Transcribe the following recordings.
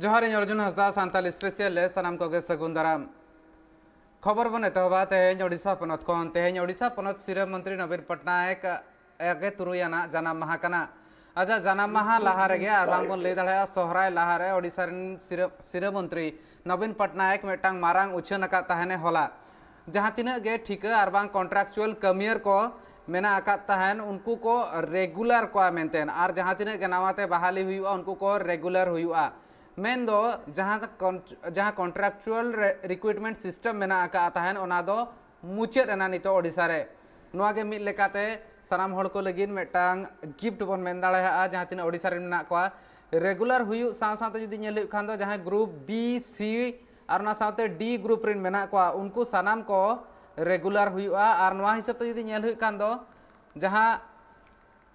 जोहार अर्जुन हंसदा सानताल स्पेशल सानाम कोगे सगुन दाराम खबर बन एतहबा तेहें ओडिशा पनत खन तेहें ओडिशा पनत सिरा मंत्री नवीन पटनायक एगे तुरुयाना जानाम माहा कना आजा जानाम माहा लाहा रेगे आर बांग बन लई दाड़ेया सोहराय लाहा रे ओडिशा रेन सिरा मंत्री नवीन पटनायक मेटांग मारांग उछन अका ताहेने होला जहां तिना गे ठिका आर बांग कॉन्ट्रैक्चुअल कमियर को मेना अकात ताहेन उनको को रेगुलर को मेंटेन आर जहां तिना गे नावाते बहाली हुआ उनको को रेगुलर हुआ मेन दो जहां कॉन्ट्रैक्चुअल रिक्रूटमेंट सिस्टम मेना अका ताहेन ओना दो मुचाद एना नितो ओडिशा रे नोआ गे मिद लेकाते सानाम हड़ को लगिन मेटांग गिफ्ट बन मेन दाड़ेया जहां तिना ओडिशा रे मेना को रेगुलर हुयु साथ साथ जुदी नेल हुयु खान दो जहां ग्रुप बी सी और ना साथे डी ग्रुप रेन मेना को उनको सानाम को रेगुलर हुआ और नोआ हिसाब ते जुदी नेल हुयु खान दो जहां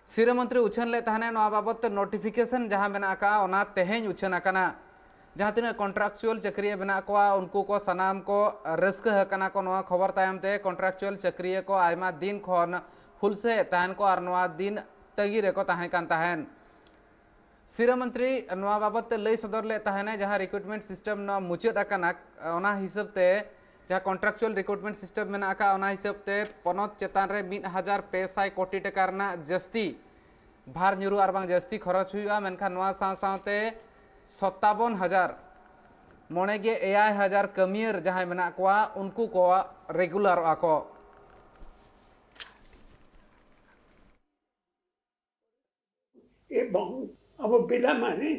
सिरा मंत्री उछन ले तहने नोआ बाबत नोटिफिकेशन जहां मेना का ओना तेहें उछन अकना जहां तिना कॉन्ट्रैक्चुअल चक्रिय मेना को उनको को सनाम को रस्क हकना को नोआ खबर तायम ते कॉन्ट्रैक्चुअल चक्रिय को आयमा दिन खन हुलसे तहन को और नोआ दिन तगी रे को ताहें कान ताहेन सिरा मंत्री नोआ बाबत लई सदर ले तहने जहां रिक्रूटमेंट सिस्टम न मुचाद अकना ओना हिसाब ते जहाँ कॉन्ट्रैक्चुअल रिक्रूटमेंट सिस्टम में आका हिसाब से पनत चेतान रे 1500 कोटी टका जस्ती भार ᱧᱩᱨᱩ और बांग जस्ती खरच हुआ मेनखान नोआ साथे 57,000 मोनेगे 9,000 कमियर जहाँ मेना कोआ उनको को रेगुलर आको एवं हम पिला माने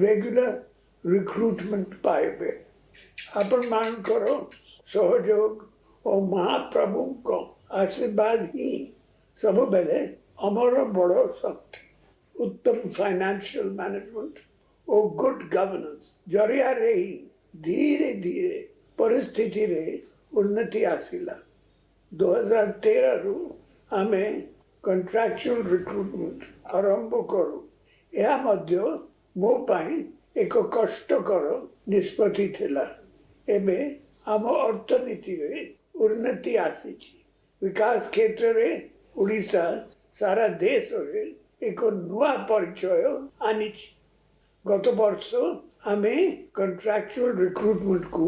रेगुलर रिक्रूटमेंट पाइबे अपन मान करो सहयोग और महाप्रभु को आशीर्वाद ही सब बेले अमर बड़ शक्ति उत्तम फाइनेंशियल मैनेजमेंट और गुड गवर्नेंस जरिया रे ही धीरे धीरे परिस्थिति रे उन्नति आसिला 2013 रु हमें कॉन्ट्रैक्चुअल रिक्रूटमेंट आरंभ करू यह मध्य मो पाई एक कष्टकर निष्पत्ति थिला एबे आम अर्थनीति रे उन्नति आसीची विकास क्षेत्र रे उड़ीसा सारा देश रे एक नुआ परिचय आनीची गत वर्ष हमें कॉन्ट्रैक्चुअल रिक्रूटमेंट को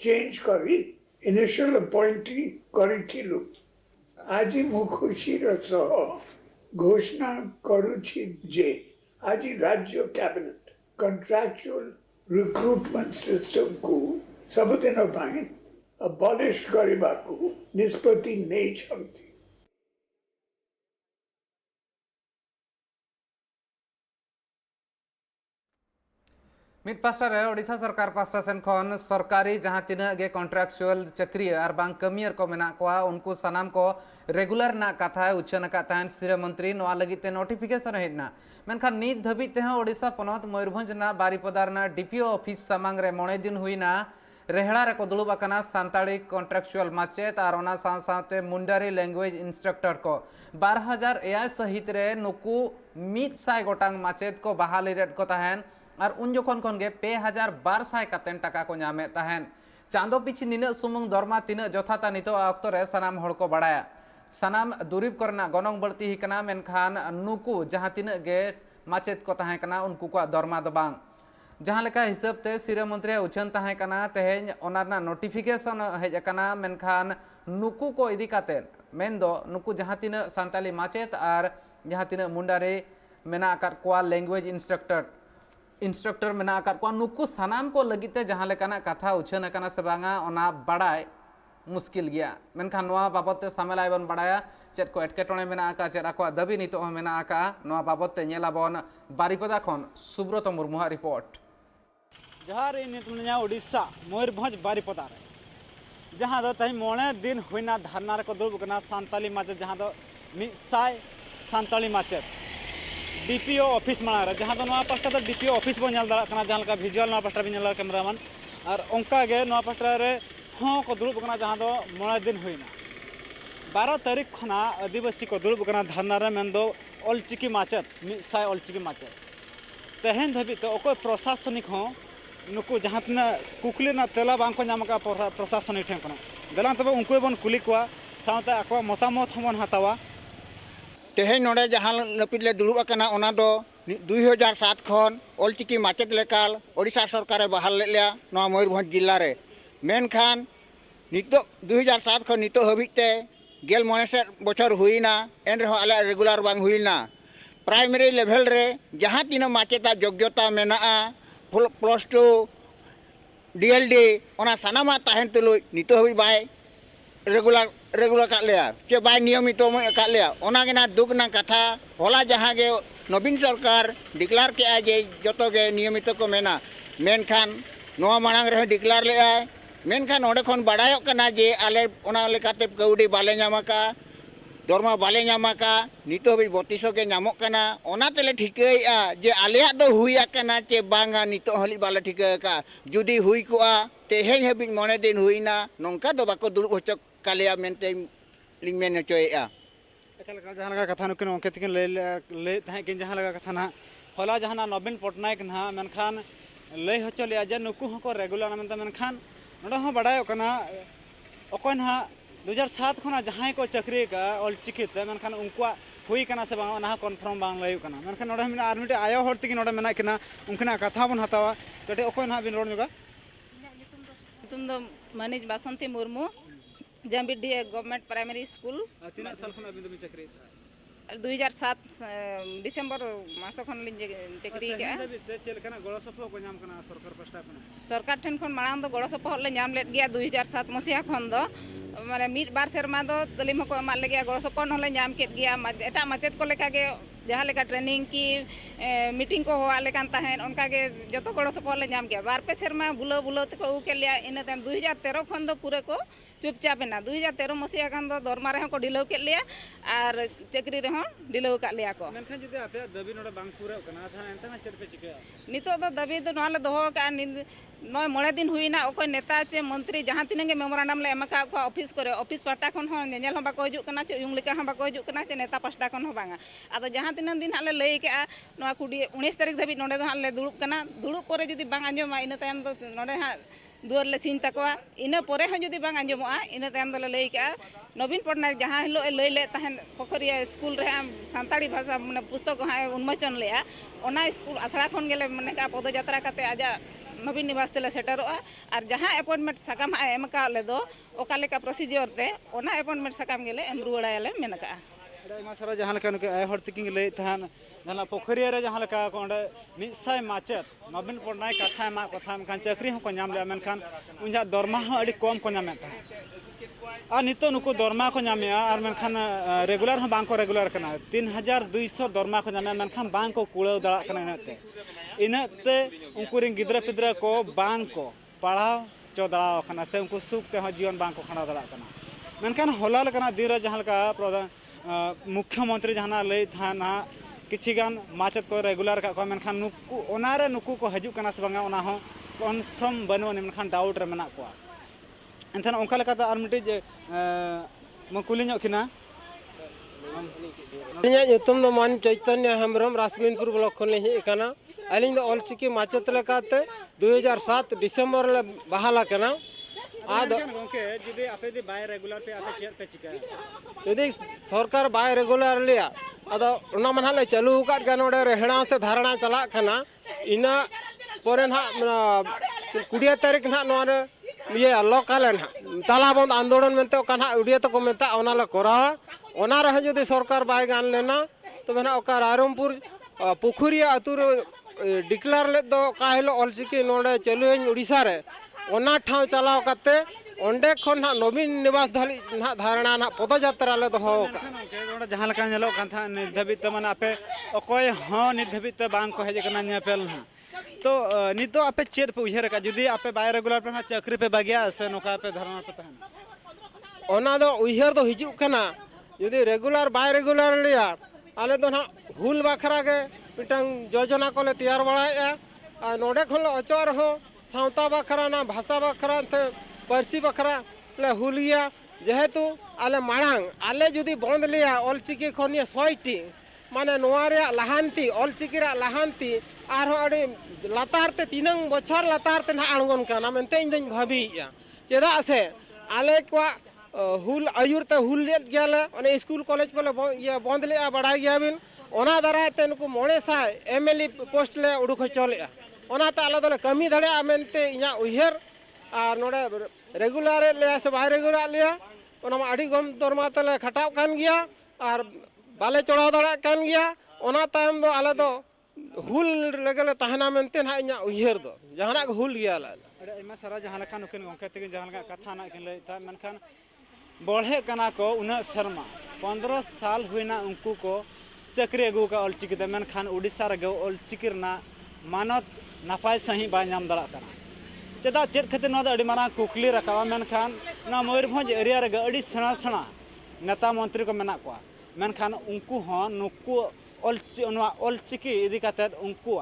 चेंज करी इनिशियल अपॉइंटी करिथिलु आज मु खुशी सह घोषणा करूची जे आज राज्य कैबिनेट कॉन्ट्रैक्चुअल रिक्रूटमेंट सिस्टम को सबुदिन अबॉलिश करने को निष्पत्ति नहीं छंती मिड पास्टा रे ओडिशा सरकार पास्टा सेन खन सरकारी जहां तिना गे कॉन्ट्रैक्चुअल चक्रिय और बांग कमियर को मेना को उनको सनाम को रेगुलर ना कथा उच्छन का तान सिरा मंत्री नोआ लगिते नोटिफिकेशन हेना मेनखान नीत धबित ते ओडिशा पनत मयूरभंज ना बारीपदार ना डीपीओ ऑफिस सामांग रे मोणे दिन हुईना रेहड़ा रे को दुलुब अकना सांताली कॉन्ट्रैक्चुअल माचेत और ओना साथे मुंडारी लैंग्वेज इंस्ट्रक्टर को 12,000 सहित रे नुकु 100 गोटांग माचेत को बहाली रेट को ताहेन और उन जोखन खन गे 2,200 कतेन टका को नामे ताहेन चांदो पिछि निना सुमुंग दरमा तिना जथाता नितो अक्त रे सनाम हड़ को बड़ाया सनाम दुरीब करना गनंग बढ़ती ही कना मेनखान नुकु जहां तिना गे माचेत को ताहें कना उनको को दरमा द बांग जहां लेका हिसाब ते सिरा मंत्री उछन ताहें कना तेहें ओना नोटिफिकेशन हेज कना मेनखान नुकु को इदी काते मेन दो नुकु जहां तिना सांताली माचेत और जहां तिना मुंडारे मेना आकार को लैंग्वेज इंस्ट्रक्टर मेना आकार को नुकु सनाम को लगिते जहां लेकाना कथा उछन कना से बांगा ओना बड़ाय मुश्किल गया मेनखान नोआ बाबत ते सामेलाय बन बड़ाया चेत को एटकेटोणे मेना आका चेत आको दाबी नितो मेना आका नोआ बाबत ते नेलाबन बारीपदा खन सुब्रत मुर्मुहा रिपोर्ट जहाँ नितमनिया उड़ीसा मयूरभंज बारीपदा जहाँ दो तही मोणे दिन हुईना धरना रे को दुर्ब कना सांताली माचेत जहाँ दो 100 सांताली माचेत डीपीओ ऑफिस माना रे जहाँ दो नोआ पास्टा दो डीपीओ ऑफिस बन नेल दाड़ा कना जहाँ का विजुअल नोआ पास्टा भी नेल कैमरामैन और ओंका गे नोआ पास्टा रे हों को दुर्ब कना जहाँ दो मोणे दिन हुईना 12 तारीख खना आदिवासी को दुर्ब कना धरना रे मेन दो ऑलचिकी माचेत 100 ऑलचिकी माचेत तेहेन धबी तो ओको प्रशासनिक हों नुकु जहाँ तना कुकली ना तेला बांग को नाम का प्रशासनिक ठें कना दलां तब उनको बन कुली को साथ आको मतामत हमन हतावा तेहें नोडे जहाँ नपिले दुड़ुब अकना ओना दो 2007 खन ऑलचिकी माचेद लेकाल ओडिशा सरकारे बहाल लेलिया नवा मयूरभंज जिला रे मेनखान नितो 2007 खन नितो हबिते गेल मोनेसे बछर हुईना एन रहो आले रेगुलर बांग हुईना प्राइमरी लेवल रे जहां तीना माचेदा योग्यता मेना +2 डीएलडी ओना सानामा ताहेन तुलु नितो हबि बाय रेगुलर का लिया चे बाय नियमित का लिया ओना गेना दुखना कथा होला जहां गे नवीन सरकार डिक्लेयर के जे जतो गे नियमित को मेना मेनखान नवा मांग रे डिक्लेयर ले आय मेनखान ओडे खन बाडायो कना जे आले ओना लेकाते कौडी बाले न्यामाका दरमा बाले न्यामाका नितो भी 3200 के न्यामो कना ओना तेले ठिकैया जे आलेया दो हुइया कना चे बांगा नितो हली बाले ठिकैका जुदी हुई कोआ तेहें हेबि मने दिन हुइना नोंका दो बाको दुलुब होचो कालिया मेनते लिंग मेन होचोया एकाल जहां लगा कथा नुकिन ओके तिकिन ले ताहे किन जहां लगा कथा ना होला जहां नवीन पटनायक ना मेनखान ले होचो ले जे नुकु हको रेगुलर मेनते मेनखान नोडा हो बडायो कना ओकोय ना 2007 खना जहां को चाकरी का ऑलचिकीते मेनखान उनकुआ हुई कना से बांग ना कन्फर्म बांग लयु कना मेनखान नोडा मिना आर मिटे आयो हर तिकिन नोडा मेना कना उनकना कथा बन हतावा कटे ओकोय ना बिन रोड जोगा तुम दो मनीष बासंती मुर्मू जम्बिडी गवर्नमेंट प्राइमरी स्कूल तीना साल खना बिन दो चाकरी 2007 डिसेंबर मास खन लिन चाकरी के चेल कना गळो सफो को नाम कना सरकार पास्टा कना सरकार ठन खन मांग दो गळो सफो ले नाम लेट गया 2007 मसिया खन दो माने मिड बार सेरमा दो तलिम को मा ले गया गळो सफो न ले नाम केट गया एटा माचेत को लेका गे जहाँ लेका ट्रेनिंग की मीटिंग को होआ लेकान ताहेन उनका के जतो गळो सफो ले नाम गया बार पे सेरमा बुलो बुलो तको उ के लिया इन टाइम 2013 खन दो पूरे को चुपचाप ना 2013 मसिया खान दो दरमा रे को ढिलो के लिया और चाकरी रे ढिलो का लिया को मेनखान जुदे आपे दबी नोडा बांग पूरा कना था एंतना चेर पे चिके नितो दो दबी दो नले दोहो का नय मोड़े दिन हुईना ओको नेता चे मंत्री जहां तिनगे मेमोरेंडम ले एमका को ऑफिस करे ऑफिस पाटा खन हो नेनेल हम बाको हजू कना चे युंग लेका हम बाको हजू कना चे नेता पास्टा खन हो बांगा आदो जहां तिनन दिन हाले लई के नवा कुडी 19 तारीख धाबी नोडे दो हाले दुड़ुब कना दुड़ुब परे जदी बांग आंजोमा इन तायम दो नोडे हा दुआर ले सीन तकवा इन परे हो जदी बांग आंजोमा इन तायम दो लई के नवीन पटनायक जहां हिलो लई ले ताहेन पोखरिया स्कूल रे सांताड़ी भाषा माने पुस्तक हा उन्मोचन लेया ओना स्कूल आसड़ा खन गेले माने का पदयात्रा काते आजा नवीन निवास तेले सेटरोआ और जहां अपॉइंटमेंट सकाम एम का ले दो ओका लेका प्रोसीजर ते ओना अपॉइंटमेंट सकाम गेले एम रुवाड़ायाले मेनका एमा सारा जहां लेका नुके आय हर तिकिन ले थान जहां पोखरिया रे जहां लेका को ओंडे 100 माचेत नवीन पटनायक कथा मा कथा मेनखान चाकरी हो को नाम ले मेनखान उनजा दरमा हो अडी कम को नाम था और नितो नुको दरमा को नामया और मेनखान रेगुलर हो बांग को रेगुलर कना 3200 दरमा को नामया मेनखान बांग को कुळाव दड़ा कना इनते उनको रिंग गिद्रा पिद्रा को बांग को पढ़ाव चो दड़ा कना से उनको सुख ते हो जीवन बांग को खड़ा दड़ा कना मेनखान होला लकना दिन जहां लका प्रधान मुख्यमंत्री जहां लई थाना किछि गान माचत को रेगुलर का को मेनखान नुकु ओनारे नुकु को हजू कना से बांगा ओना हो कन्फर्म बनो मेनखान डाउट रे मेना को एनथान ओंका लका आर मिटे म कुलिញकिना ᱤᱧᱟᱹᱜ ᱧᱩᱛᱩᱢ ᱫᱚ ᱢᱟᱱ ᱪᱳᱭᱛᱚᱱᱱᱚ ᱦᱮᱢᱵᱨᱚᱢ ᱨᱟᱥᱜᱳᱵᱤᱱᱫᱯᱩᱨ ᱵᱞᱚᱠ ᱠᱷᱚᱱ ᱞᱤᱧ ᱦᱮᱡ ᱟᱠᱟᱱᱟ ᱟᱹᱞᱤᱧ ᱫᱚ ᱚᱞᱪᱤᱠᱤ ᱢᱟᱪᱮᱫ ᱞᱮᱠᱟᱛᱮ 2007 ᱰᱤᱥᱮᱢᱵᱚᱨ ᱨᱮ ᱵᱟᱦᱟᱞ ᱟᱠᱟᱱᱟ ᱟᱫᱚ गंके जुदि आपे दि बाय रेगुलर पे आपे चेर पे चिका ᱡᱩᱫᱤ ᱥᱚᱨᱠᱟᱨ ᱵᱟᱭ ᱨᱮᱜᱩᱞᱟᱨ ᱞᱮᱭᱟ ᱟᱫᱚ ᱚᱱᱟ ᱢᱟ ᱱᱟᱦᱟᱜ ᱞᱮ ᱪᱟᱹᱞᱩ ᱟᱠᱟᱫ ᱜᱮᱭᱟ ᱱᱚᱰᱮ ᱨᱮᱦᱲᱟ ᱥᱮ ᱫᱷᱟᱨণᱟ ᱪᱟᱞᱟᱜ ᱠᱟᱱᱟ ᱤᱱᱟᱹ ᱯᱚᱨᱮ ᱱᱟᱦᱟᱜ 20 ᱛᱟᱹᱨᱤᱠᱷ ᱱᱟᱦᱟᱜ ᱱᱚᱣᱟ ᱨᱮ ᱤᱭᱟᱹ ᱞᱚᱠᱟᱞᱮ ᱱᱟᱦᱟᱜ ᱛᱟᱞᱟᱵᱚᱱᱫ ᱟᱱᱫᱳᱞᱚᱱ ᱢᱮᱱᱛᱮ ᱚᱠᱟ ᱱᱟᱦᱟᱜ ᱩᱰᱤᱭᱟᱹ ᱛᱮᱠᱚ ᱢᱮᱛᱟᱜᱼᱟ ᱚᱱᱟ ᱞᱮ ᱠᱚᱨᱟᱣᱟ ᱚᱱᱟ ᱨᱮᱦᱚᱸ ᱡᱩᱫᱤ ᱥᱚᱨᱠᱟর ᱵᱟᱭ ᱜᱟᱱ ᱞᱮᱱᱟ ᱛᱚᱵᱮ ᱱᱟᱦᱟᱜ ᱚᱠᱟ ᱨᱟᱭᱨᱚᱢᱯᱩᱨ ᱯᱩᱠᱷᱩᱨᱤᱭᱟᱹ ᱟᱹᱛᱩ ᱨᱮ ᱰᱤᱠᱞᱟᱨ ᱞᱮᱫ ᱫᱚ ᱚᱠᱟ ᱦᱤᱞᱳᱜ ᱚᱞᱪᱤᱠᱤ ᱱᱚᱰᱮ ᱪᱟᱹᱞᱩᱭᱟᱹᱧ ᱩᱲᱤᱥᱥᱟ ᱨᱮ ᱚᱱᱟ ᱴᱷᱟᱶ ᱪᱟᱞᱟᱣ ᱠᱟᱛᱮ ᱚᱸᱰᱮ ᱠᱷᱚᱱ ᱱᱟᱦᱟᱜ ᱱᱚᱵᱤᱱ ᱱᱤᱵᱟᱥ ᱫᱷᱟᱹᱞᱤᱡ ᱱᱟᱦᱟᱜ धारणा नहाᱜ ᱯᱚᱫᱚᱡᱟᱛᱨᱟ ᱞᱮ ᱫᱚᱦᱚ ᱟᱠᱟᱜᱼᱟ जहां लका नेलो कान था नित धबित ते माने आपे अकोय हो नित धबित ते बांग को हेजे कना नेपेल ना तो नितो आपे चेर पे उहेर का जुदी आपे बाय रेगुलर पे चाकरी पे बागिया से नोका पे धारणा पे तहन ᱚᱱᱟ ᱫᱚ ᱩᱭᱦᱟᱹᱨ ᱫᱚ ᱦᱤᱡᱩᱜ ᱠᱟᱱᱟ ᱡᱩᱫᱤ ᱨᱮᱜᱩᱞᱟर ᱵᱟᱭ ᱨᱮᱜᱩᱞᱟर ᱞᱮᱭᱟ ᱟᱞᱮ ᱫᱚ ᱱᱟᱦᱟᱜ ᱦᱩᱞ ᱵᱟᱠᱷᱨᱟ ᱜᱮ ᱢᱤᱫᱴᱟᱝ ᱡᱳᱡᱚᱱᱟ ᱠᱚᱞᱮ ᱛᱮᱭᱟᱨ ᱵᱟᱲᱟᱭᱮᱜᱼᱟ ᱟᱨ ᱱᱚᱰᱮ ᱠᱷᱚᱱ ᱞᱮ ᱚᱪᱚᱜ ᱨᱮᱦᱚᱸ ᱥᱟᱶᱛᱟ ᱵᱟᱠᱷᱨᱟ ᱱᱟ ᱵᱷᱟষᱟ ᱵᱟᱠᱷᱨᱟ ᱛᱮ ᱯᱟᱹᱨᱥᱤ ᱵᱟᱠᱷᱨᱟ ᱞᱮ ᱦᱩᱞ ᱜᱮᱭᱟ जेहेतु आले मांग आले जुदी बंद लिया ऑलचिकी खन 100टी माने नोआ रे लहानती ऑलचिकी रे लहानती आर अड़ी लातार ते 3 बछर लातार ते ना आंगन काना मेनते इन दिन भाबीया चेदा से आले को हुल आयुर ते हुल ले गेले ओने स्कूल कॉलेज को ये बंद ले बड़ा गया बिन ओना दाराय ते नुकु 900 एमएलए पोस्ट ले उडुक होचो लेआ ओनाते आले दोले कमी दाड़ेया मेनते इᱧᱟ उयहर आर नोडे रेगुलर ले से बाय रेगुलर लिया ओना मा आडी गम दरमा तले खटाव कान गिया आर बाले चढ़ाव दाड़ा कान गिया ओना तायम दो आले दो हुल लगले तहना मेनते ना इᱧᱟ उयहर दो जहाना हुल गिया आले अरे एमा सारा जहां लखा नुकिन गंके तकिन जहां लखा कथा ना किन लई था मेनखान बढ़े कना को उना शर्मा 15 साल हुईना उनको को चक्री अगू का ऑलचिकी ते मेनखान उड़ीसा रे गो ऑलचिकी ना मानत नापाय सही बा नाम दड़ा कना चेदा चेद खातिर ना अड़ी मारा कुकली रखावा मेनखान ना मयूरभंज एरिया रे अड़ी सणा सणा नेता मंत्री को मेना को मेनखान उनको हो नुकु ऑलचिकी इदी काते उनको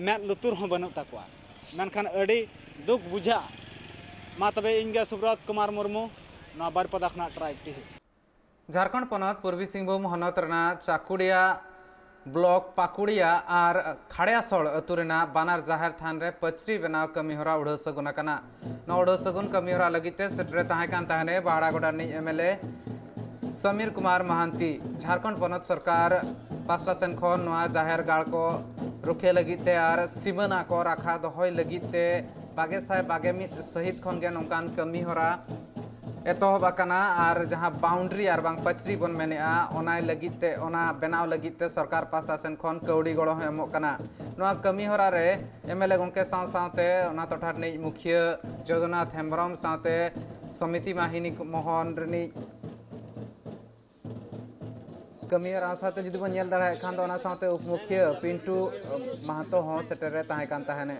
मेद लुतुर हो बनु तकवा मेनखान अड़ी दुख बुझा मा तबे इनगे सुब्रत कुमार मुर्मू ना बारपदा खना ट्राइब टी झारखंड पनत पूर्वी सिंहभूम हनत रना चाकुड़िया ब्लॉक पाकुड़िया और खाड़ियासोड़ अतुरेना बानार जाहिर थान रे पचरी बनाव कमीहरा उड़ा सगुन कना न उड़ा सगुन कमीहरा लगिते सेटरे ताहेकान ताहने बाड़ागोड़ा नि एमएलए समीर कुमार महांती झारखंड पनत सरकार पास्टा सेन खन नवा जाहिर गाड़ को रुखे लगिते और सीमाना को राखा दहय लगिते 22 सहित खन गे नोंकान कमीहरा एतोहब आकाना और जहाँ बाउंड्री और बांग पचरी बन मेनेआ ओनाय लगिते ओना बनाव लगिते सरकार पास्टा सेन खन कौड़ी गड़ो हो एमोग कना नोआ कमी होरा रे एमएलए गंके साव सावते ओना टोठा रनिज मुखिया जगन्नाथ हेम्ब्रम सावते समिति माहिनी मोहन रनिज कमी होरा सावते जुदी बन नेल दाड़ा खान दो ओना सावते उपमुखिया पिंटू महतो हो सेटरे ताहे कान ताहेने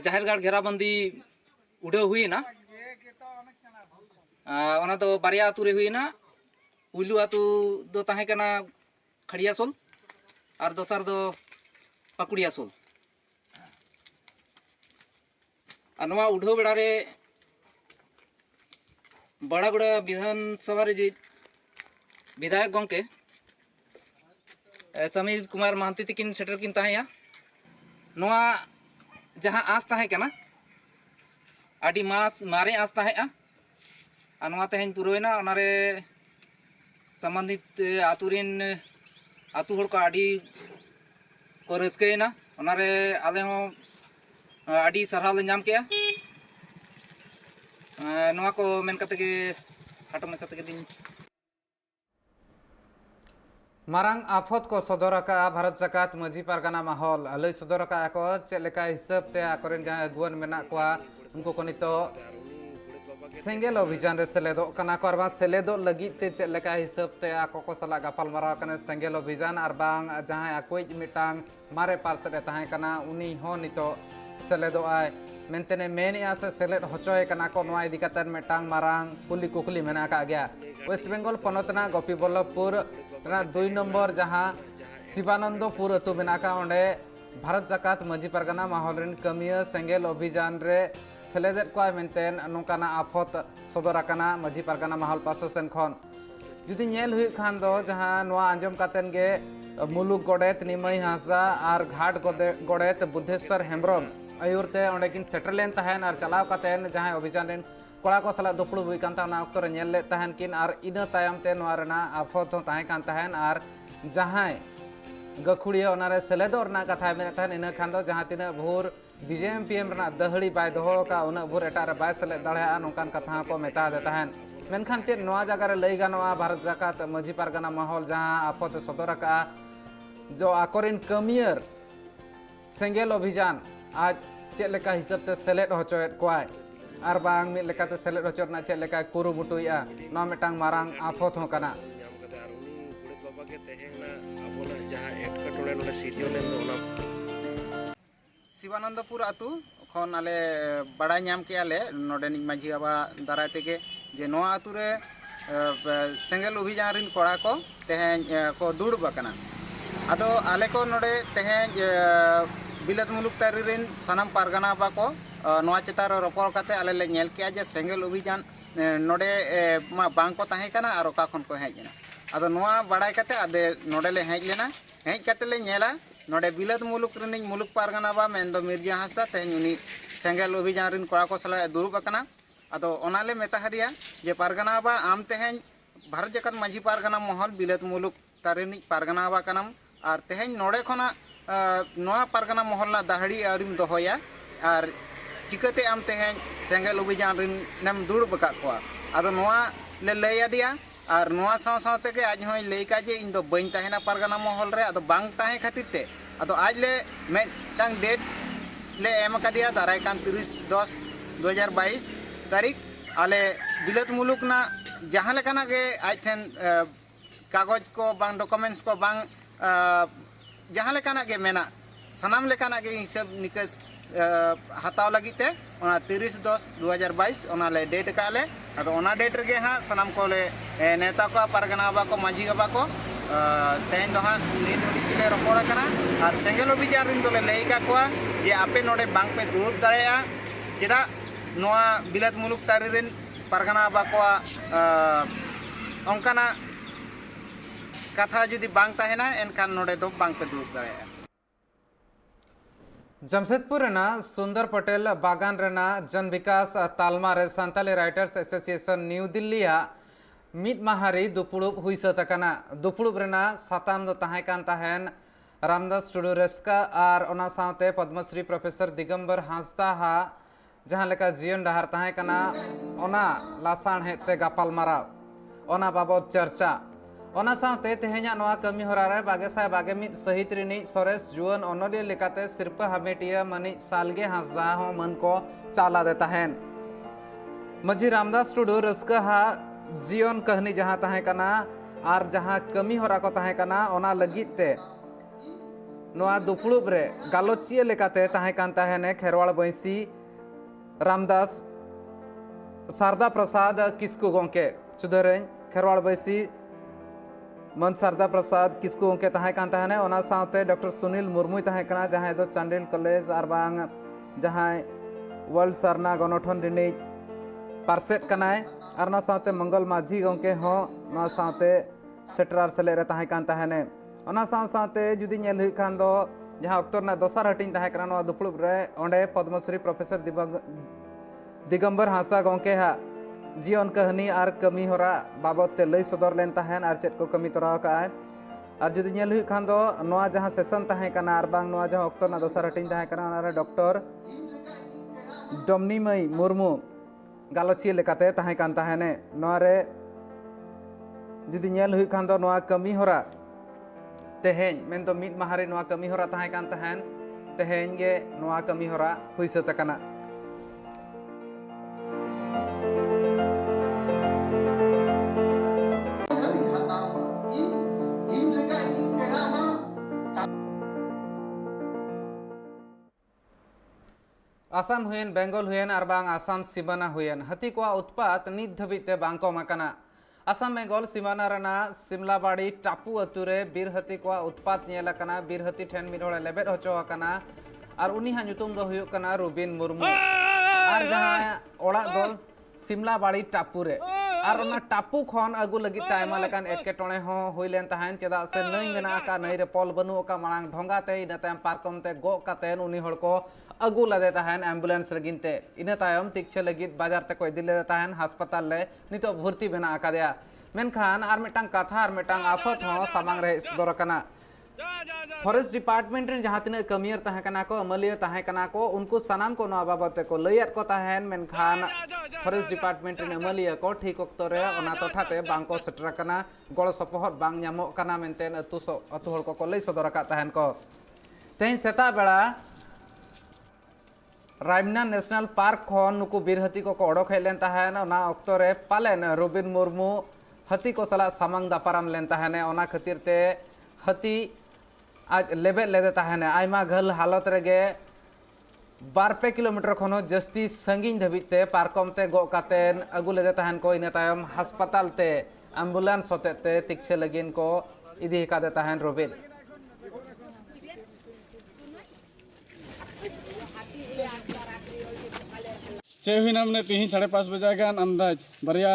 जाहिरगाड़ घेराबंदी उड़े हुई ना ओना तो बारिया आतु रे हुई ना पुलू आतु दो ताहे कना खड़ियासोल और दोसर दो पकुड़ियासोल अनवा उड़ो बेड़ा रे बड़ागुड़ा विधानसभा रे जी विधायक गंके समीर कुमार महांती तकिन सेटर किन ताहेया नोआ जहाँ आस ताहे कना आडी मास मारे आस ताहेआ अनवा तेहेन पुरोयना ओनारे संबंधित आतुरिन आतु हड़ को आडी को रस्केना ओनारे आले हो आडी सरहाव ले नाम केया नोआ को मेन कते के खाटो मचा तके दिन मारांग आफत को सदरका भारत जाकात मजी पारगाना माहौल लई सदरका को चेलेका हिसाब ते आकरेन जहां अगुवन मेना कोआ उनको को नितो सेंगेल अभियान रे सेलेदो कना को अरबा सेलेदो लगी ते चेलेका हिसाब ते आको को सला गपाल मारा कने सेंगेल अभियान अर बांग जहां आकोई मिटांग मारे पार्षद रे ताहे कना उनी हो नितो सेलेदो आय मेंतेने मेनिया से सेलेद होचोय कना को नवा इदी कातन मिटांग मारांग कुली कुकली मेना का गया वेस्ट बेंगल पनतना गोपीबल्लभपुर 2 नंबर जहाँ शिवानंदपुर अतु मेनाका ओंडे भारत जाकात मजी पारगाना माहौल कमिया सेंगेल अभियान रे सेलेदेद को मेनतेन नोकाना आफत सदराकाना मजी पारगाना माहौल पासो सेन खन जुदी नेल हुई खान दो जहाँ नवा आंजम कातेन गे मुलुक गोडेत निमई हांसदा और घाट गोडेत बुद्धेश्वर हेम्ब्रम आयुरते ओंडे किन सेटरलेन तहन और चलाव कातेन जहाँ अभियान रेन कोड़ा को सला दुपड़ू हुई कांता ना अक्तो रे नेल ले तहन किन और इना तायम ते नोआ रेना आफत हो ताहे कान तहन और जहाँ गखुड़िया ओनारे सेलेदो रना कथा मेना तहन इना खान दो जहाँ तिना भोर बीजेएमपीएम रना दहड़ी बाय दोहो का उना भोर एटा रे बाय सेले दड़ेआ नोकान कथा को मेता दे तहन मेनखान चेद नोआ जगह रे लई गानोआ भारत जाकात मजी पारगाना माहौल जहाँ आफत सदर का जो आकोरिन कमियर सेंगेल अभियान आज चेद लेका हिसाब ते सेलेद होचोयत कोआय और बांग मिल लेकाते सेलेद होचोरना चेद लेका कुरुमुटुया नोआ मिटांग मारांग आफत हो कना शिवानंदपुर आतु खन आले बड़ा नाम के आले नोडेनिक माझी बाबा दाराय तेगे जे नोआ आतु रे सेंगेल अभियान रिन कोड़ा को तेहें को दुड़ बकना आदो आले को नोडे तेहें बिलत मुलुक तारी रिन सनम पारगाना बाको नोआ चेतार रोपड़ काते आले ले नेल के जे सेंगेल अभियान नोडे मा बांग को ताहे कना और का खन को हेजना आदो नोआ बड़ाय काते आदे नोडे ले हेज लेना हेज काते ले नेला नोडे बिलत मुलुक रिनिज मुलुक पारगाना बा मेन दो मिर्जा हांसदा तेहन उनी सेंगेल अभियान रिन कोड़ा को सला दुरुब अकना अदो ओनाले मेता हदिया जे पारगाना बा आम तेहन भारत जकत माझी पारगाना महल बिलत मुलुक तारिनिज पारगाना बा कनाम और तेहन नोडे खना नोआ पारगाना महल ना दाहड़ी आरिम दोहोया और चिकते आम तेहन सेंगेल अभियान रिन नेम दुरुब अका कोआ अदो नोआ ले लैया दिया और नोआ साव सावते के आज होय लैका जे इन दो बइन ताहेना पारगाना महल रे अदो बांग ताहे खातिर ते अदो आज ले मेटांग डेट ले एम कदिया दाराय कान 30/10/2022 तारीख आले बिलत मुलुक ना जहाँ लेकाना के आज ठेन कागज को बांग डॉक्यूमेंट्स को बांग जहाँ लेकाना के मेना सनाम लेकाना के हिसाब निकस हताव लगी ते 30/10/2022 ओना ले डेट काले अदो ओना डेट रे हाँ सनाम को ले नेता को पारगाना बा को माझी बा को तेहन दो हाँ ले रपड़ कना और सेंगेल अभियान रिन दोले लैका को जे आपे नोडे बांग पे दुरुब दाड़ेया चेदा नोआ बिलत मुलुक तारी रिन पारगाना बा को ओंकाना कथा जुदी बांग ताहेना एनखान नोडे दो बांग पे दुरुब दाड़ेया जमशेदपुर रेना सुंदर पटेल बागान रेना जन विकास तालमा रे Santali writers association New Delhi मिद माहारी दुपुड़ुब हुई सतकना दुपुड़ुब रेना साताम दो ताहे कान ताहेन रामदास टुडू रेस्का और ओना सावते पद्मश्री प्रोफेसर दिगंबर हांसदा हा जहां लेका जीवन डहार ताहे कना ओना लासाण हेते गापाल माराव ओना बाबद चर्चा ओना सावते तेहेन्या नोआ कमी होरा रे 22/22 सहित रिनी सरेस जुवन ओनलिया लेकाते सिरपा हमेटिया मनी सालगे हांसदा हो मन को चाला देता है मजी रामदास टुडू रस्का हा जीवन कहनी जहां ताहे कना और जहां कमी होरा को ताहे कना ओना लगित ते नोआ दुपुड़ुब रे गालोचिया लेकाते ताहे कान ताहेने खेरवाड़ बैसी रामदास शारदा प्रसाद किस्कू गोंके चुदरें खेरवाड़ बैसी मन शारदा प्रसाद किस्कू गोंके ताहे कान ताहेने ओना सावते डॉक्टर सुनील मुर्मू ताहे कना जहां दो चांडिल कॉलेज और बांग जहां वर्ल्ड सरना गणठन रिनिज पार्सेट कनाय और ना सावते मंगल माझी गोंके हो ना सावते सेटरार सेले रे ताहे कान ताहेने ओना सावते जुदी नेल हुई खान दो जहां अक्तर ना दोसर हटिंग ताहे कना नो दुपुड़ुब रे ओंडे पद्मश्री प्रोफेसर दिगंबर हांसदा गोंके हा जीवन कहनी और कमी होरा बाबत ते लई सदर लेन ताहेन और चेत को कमी तोराव का और जुदी नेल हुई खान दो नोआ जहां सेशन ताहे कना और बांग नोआ जहां अक्तर ना दोसर हटिंग ताहे कना ओना रे डॉक्टर डमनीमई मुर्मू गालोचिया लेकाते ताहे कान ताहेने नोआ रे जुदी नेल हुई खान दो नोआ कमी होरा तेहेन मेन दो मिद माहारी नोआ कमी होरा ताहे कान ताहेन तेहेन गे नोआ कमी होरा हुई सतकना आसाम हुएन बेंगल हुएन और बांग आसाम सीमाना हुएन हाथी को उत्पात नित धबिते बांग को मकाना आसाम बेंगल सीमाना रना सिमलाबाड़ी टापू अतुरे बीर हाथी को उत्पात नेला कना बीर हाथी ठेन मिडोळे लेबेद होचो कना और उनी हा नुतुम दो हुयो कना रुबिन मुर्मू और जहां ओड़ा दो सिमलाबाड़ी टापू रे और ओना टापू खन अगु लगी तायमा लेकान एटकेटोणे हो हुइलेन ताहेन चेदा से नई मेना का नई रे पोल बनु का मांग ढोंगा ते इना तायम पार्कम ते गो कातेन उनी हड़ को अगु लदे ताहेन एम्बुलेंस लगिन ते इना तायम तिक्छे लगित बाजार ते कोई दिले ताहेन अस्पताल ले नितो भर्ती बेना आकादेया मेनखान आर मिटांग कथा आर मिटांग आफत हो सामांग रे सदर कना फॉरेस्ट डिपार्टमेंट रे जहां तिना कमियर ताहे कना को अमलिया ताहे कना को उनको सनाम को नवा बाबत को लयत को ताहेन मेनखान फॉरेस्ट डिपार्टमेंट रे अमलिया को ठीक वक्त रे ओना तोठाते बांको सेटर कना गड़ सपोहट बांग न्यामो कना मेनतेन अतु हड़ को लय सदर का ताहेन को तेन सेता बेड़ा रायमना नेशनल पार्क खन नुकु बीर हाथी को ओडोक हेज लेन ताहेन ओना वक्त रे पालेन रुबिन मुर्मू हाथी को सला सामांग दापाराम लेन ताहेने ओना खातिर ते हाथी आज लेबेद लेदे ताहेने आयमा घल हालत रेगे 2-3 किलोमीटर खनो जस्ती संगीन धबिते पार्कम ते गो कातेन अगु लेदे ताहेन को इना तायम अस्पताल ते एम्बुलेंस होते ते तिक्छे लगिन को इदी कादे ताहेन रुबिन चे हुई नामने तीन 5:30 बजे गान अंदाज बारिया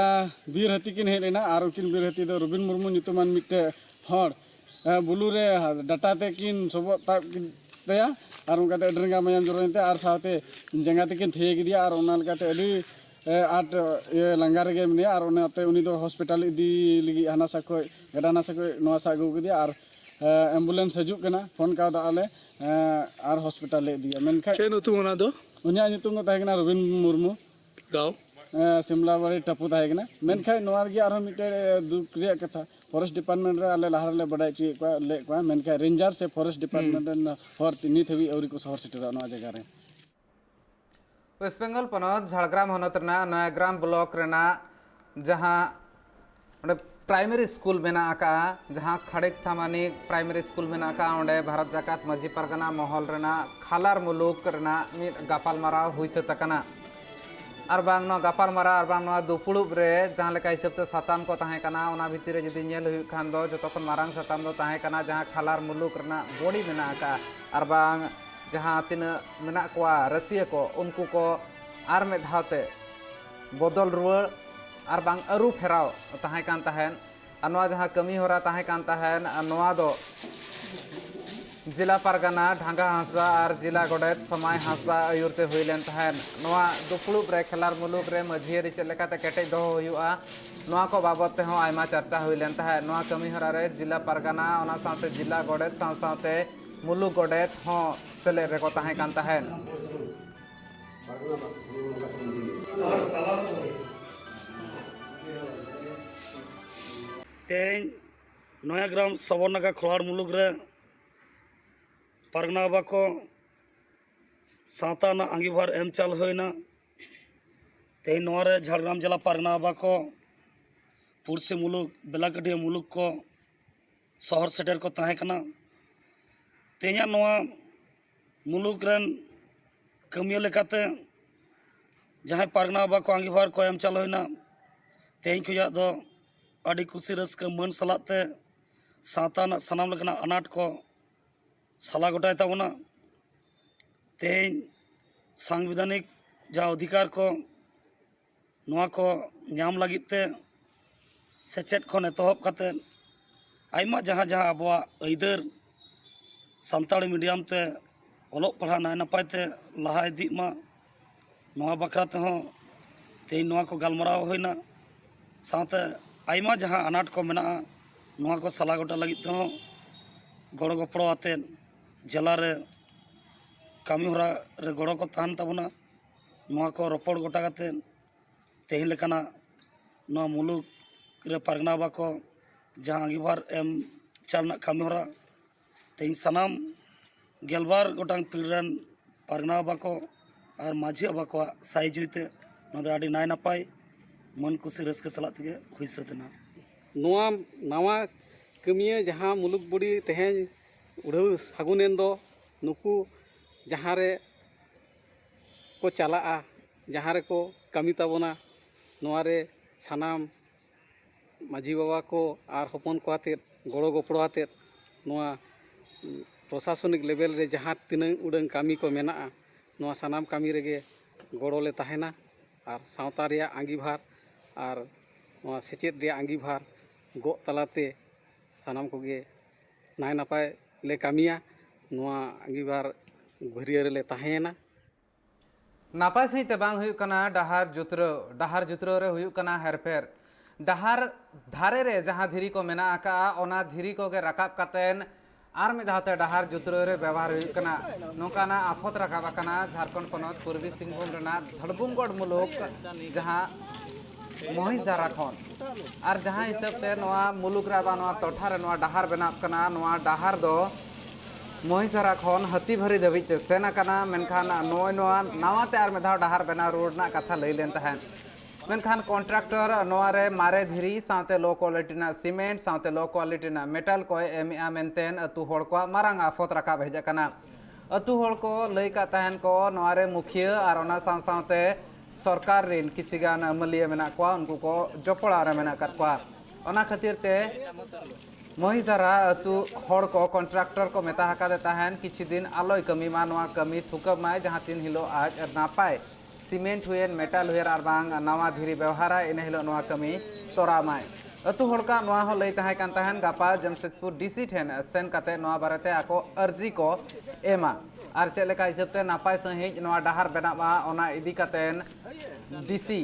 बीर हाथी किन हेज लेना और उकिन बीर हाथी दो रुबिन मुर्मू नितुमान मिट्टे हर बुलू रे डाटा ते किन सबो ताब किया और उनकाते अडरंगा मायाम जरोनते और साथे जंगा ते किन थे गिदिया और उना लकाते अडी आट ये लंगा रे मेनिया और उनाते उनी दो हॉस्पिटल इदी लगी हनासा को गडानासा को नोसा गु गिदिया और एम्बुलेंस हजू कना फोन का दाले और हॉस्पिटल ले दिया मेनखा चे नुतुम ओना दो उनिया नितुम को ताहेकना रविन मुर्मू गाँव सिमला बाड़ी टपू ताहेकना मेनखा नोआर गी और मिटे दुख रे कथा फॉरेस्ट डिपार्टमेंट रे आले लाहार ले बडाय ची को ले को मेनखा रेंजर से फॉरेस्ट डिपार्टमेंट हर नित हबी औरी को शहर सिटी नो जगह रे वेस्ट बेंगल पनत झाड़ग्राम हनत रेना नयाग्राम ब्लॉक रेना जहां प्राइमरी स्कूल मेना आका जहां खड़ेक थामानी प्राइमरी स्कूल मेना आका ओंडे भारत जाकात माजी परगना महल रेना खालार मुलुक रेना मिद गापाल माराव हुई से तकना और बांग नो गापाल मारा और बांग नो दुपुड़ुब रे जहां लेका हिसाब ते साताम को ताहे कना ओना भितर जदि नेल हुई खान दो जतो खन मारांग साताम दो ताहे कना जहां खालार मुलुक रेना बॉडी मेना आका और बांग जहां तीन मेना कोआ रसिया को उनको को आर में धावते बदल रुआड़ और बांग अरु फेराव ताहे कान ताहेन अनवा जहां कमी होरा ताहे कान ताहेन अनवा दो जिला परगना ढांगा हांसदा और जिला गोडेत समय हांसदा आयुरते हुईलेन ताहेन नवा दुपुड़ुब रे खेलार मुलुक रे मझियरी चेद लेकाते केटेज दो हुयुआ नवा को बाबत ते हो आयमा चर्चा हुईलेन ताहेन नवा कमी होरा रे जिला परगना ओना साथे जिला गोडेत साथे मुलुक गोडेत हो सेले रे को ताहे कान ताहेन तेज नयाग्राम सबरनागा खोलार मुलुक रे परगना बाबा को सावता ना आंगीभार एम चाल होना तेज नोआ रे झाड़ग्राम जिला परगना बाबा को पुरसी मुलुक बेलाकटिया मुलुक को शहर सेटर को ताहे कना तेजा नोआ मुलुक रेन कमिया लेकाते जहाँ परगना बाबा को आंगीभार को एम चाल होना तेज खुजा दो आड़ी कुसी रस्क मन सलाते सावता ना सनाम लेकना अनाट को सला गोटाय ताबोना तेज संवैधानिक जहाँ अधिकार को नोआ को नाम लगिते सेचेट खन एतहब काते आयमा जहाँ जहाँ आबोआ अइदर सानताड़ी मीडियम ते ओलोग पढ़ा नाय नपाय ते लहा इदी मा नोआ बखरा ते हो तेज नोआ को गालमराव होइना साथे आयमा जहाँ अनाट को मेना नोआ को सला गोटा लगित ते हो गड़ो गपड़ो आते जिला रे कमी होरा रे गड़ो को ताहन ताबोना नोआ को रोपड़ गोटा काते तेहिन लेकाना नोआ मुलुक रे परगना बाबा को जहाँ आंगीभार एम चालना कमी होरा तेहिन सनाम गेलबार गोटांग पीढ़रेन परगना बाबा को और माझी बाबा को साई जुईते नोदा आड़ी नाय नापाय मन कुसी रस्क सलात तेगे हुई सतना नोआ नावा कमिया जहाँ मुलुक बुड़ी तेहें उड़ाव सागुनेन दो नुकु जहाँ रे को चला जहाँ रे को कमी ताबोना नोआ रे सानाम माझी बाबा को और हपन को आते गड़ो गपड़ो आते नोआ प्रशासनिक लेवल रे जहाँ तीन उड़ान कमी को मेना नोआ सानाम कमी रेगे गड़ो ले ताहेना और सावता रे आंगीभार और नोआ सेचेद रे आंगीभार गो तलाते सानाम कोगे नाय नापाय ले कमिया नोआ आंगीभार भरिया रे ले ताहेना नापाय सही ते बांग हुयुक कना डहार जुतरो रे हुयुक कना हेरफेर डहार धारे रे जहाँ धीरी को मेना आका ओना धीरी को गे रकाब कातेन आर में धाते डहार जुतरो रे व्यवहार हुयुक कना नोकाना आफत रकाब कना झारखंड पनत पूर्वी सिंहभूम रेना धड़बुमगढ़ मुलुक जहाँ महिषधारा खन और जहाँ हिसाब ते नोआ मुलुक रे बा नोआ टोठा रे नोआ डहार बनाव कना नोआ डहार दो महिषधारा खन हाथी भरी धबिते सेना कना मेनखान नोय नोआ नावाते आर में धाव डहार बनाव रोड ना कथा लई लेन तहन मेनखान कॉन्ट्रैक्टर नोआ रे मारे धीरी साथे लो क्वालिटी ना सीमेंट साथे लो क्वालिटी ना मेटल को एमिया मेनतेन अतु होड़ को मारांग आफत रकाब हेज कना अतु होड़ को लई का तहन को नोआ रे मुखिया और ओना साथे सरकार रेन किसी गान अमलिया मेना को उनको को जपड़ा रे मेना कर को ओना खातिर ते महिषधारा अतु होड़ को कॉन्ट्रैक्टर को मेता हका देता है किसी दिन आलोय कमी मा नोआ कमी थुकब माय जहाँ तीन हिलो आज नापाय सीमेंट हुए मेटल हुए और बांग नवा धीरी व्यवहार इन हिलो नोआ कमी तोरा माय अतु हड़का नोआ हो लई तहां कान तहान गापा जमशेदपुर डीसी ठेन सेन काते नोआ बारेते आको अर्जी को एमा आर चेक लेका हिसाबते नापाय सहित नोआ डाहार बनाबा ओना इदी कातेन डीसी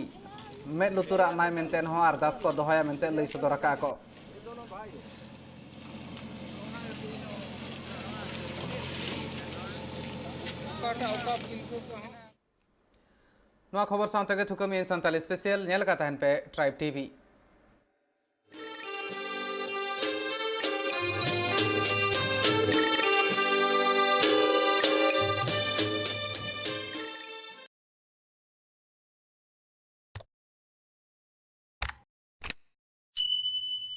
में लुतुरा माय मेंटेन हो अरदास को दोहया मेंते लई सदर का को नोआ खबर साउंड तक थुकमी संताली स्पेशल नेल का तहन पे ट्राइब टीवी।